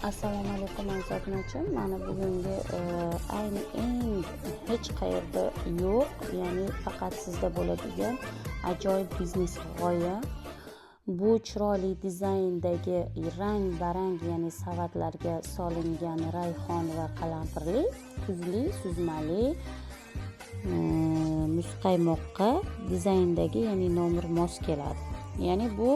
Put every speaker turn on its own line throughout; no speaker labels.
Assalomu alaykum aziz obunachilar. Mana bugungi hech qayerda yo'q, ya'ni faqat sizda bo'ladigan ajoyib biznes g'oya. Bu chiroyli dizayndagi rang-barang, ya'ni savatlarga solingan rayhon va qalampirli, tuzli, suzmali, muzqaymoqqa dizayndagi, ya'ni nomir mos keladi. Ya'ni bu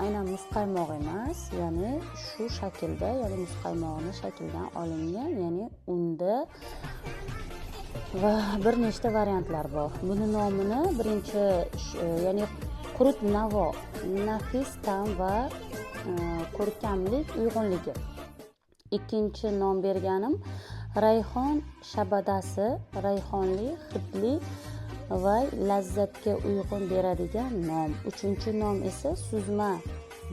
aynan muzqaymoq emas, ya'ni shu shaklda, ya'ni muzqaymoqni shaklidan olingan, ya'ni unda va bir nechta variantlar bor. Buni nomini birinchi ya'ni qurut navo, nafis ta'm va ko'rkamlik uyg'unligi. Ikkinchi nom berganim rayhon shabadasi, rayhonli, hidli va lazzatga uyg'un beradigan nom. Uchinchi nom esa suzma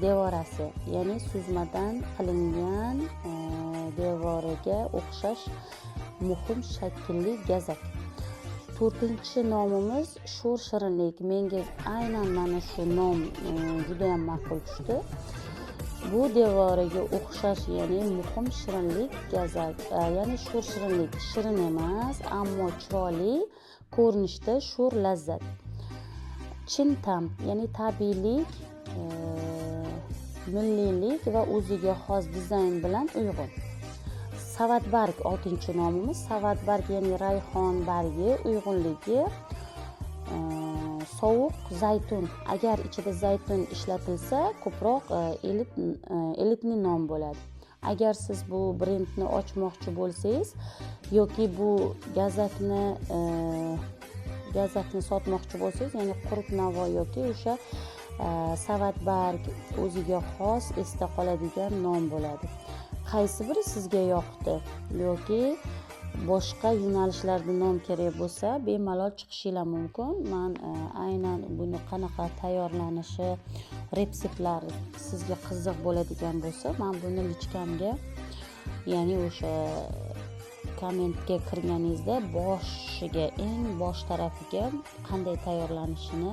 devorasi, ya'ni suzmadan qilingan devoriga o'xshash muhim shaklli gazak. To'rtinchi nomimiz sho'r shirinlik. Menga aynan mana shu nom juda ham ma'qul tushdi. Bu devoriga o'xshash, ya'ni muhim shirinlik gazak, ya'ni sho'r shirinlik, shirin emas, ammo chiroyli ko'rinishda sho'r lazzat. Chin ta'm, ya'ni tabiiylik, milliylik va o'ziga xos dizayn bilan uyg'un. Savatbarg 6-chi nomimiz. Savatbarg, ya'ni rayhon bargi uyg'unligi, sovuq zaytun. Agar ichida zaytun ishlatilsa, ko'proq elitni nom bo'ladi. Agar siz bu brendni ochmoqchi bo'lsangiz yoki bu gazakni sotmoqchi bo'lsangiz, ya'ni qurut navo yoki o'sha savatbarg o'ziga xos esda qoladigan nom bo'ladi. Qaysi biri sizga yoqdi yoki boshqa yo'nalishlarda nom kerak bo'lsa, bemalol chiqishinglar mumkin. Men aynan buni qanaqa tayyorlanishi, retseptlari sizga qiziq bo'ladigan bo'lsa, men buni lichkamga, ya'ni o'sha kommentga kirganingizda boshiga, eng bosh tarafiga qanday tayyorlanishini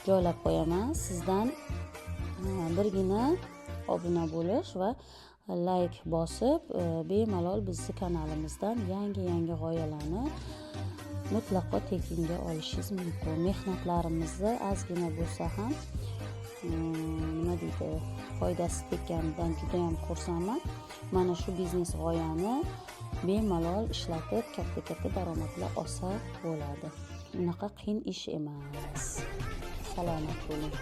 joylab qo'yaman. Sizdan birgina obuna bo'lish va like bosib, bemalol bizning kanalimizdan yangi g'oyalarni mutlaqo tekinga olishingiz mumkin. Mehnatlarimizni ozgina bo'lsa ham foydasi tekanidan juda ham xursandman. Mana shu biznes g'oyani bemalol ishlatib katta daromadlar olsa bo'ladi. Unaqa qiyin ish emas. Salomat bo'ling.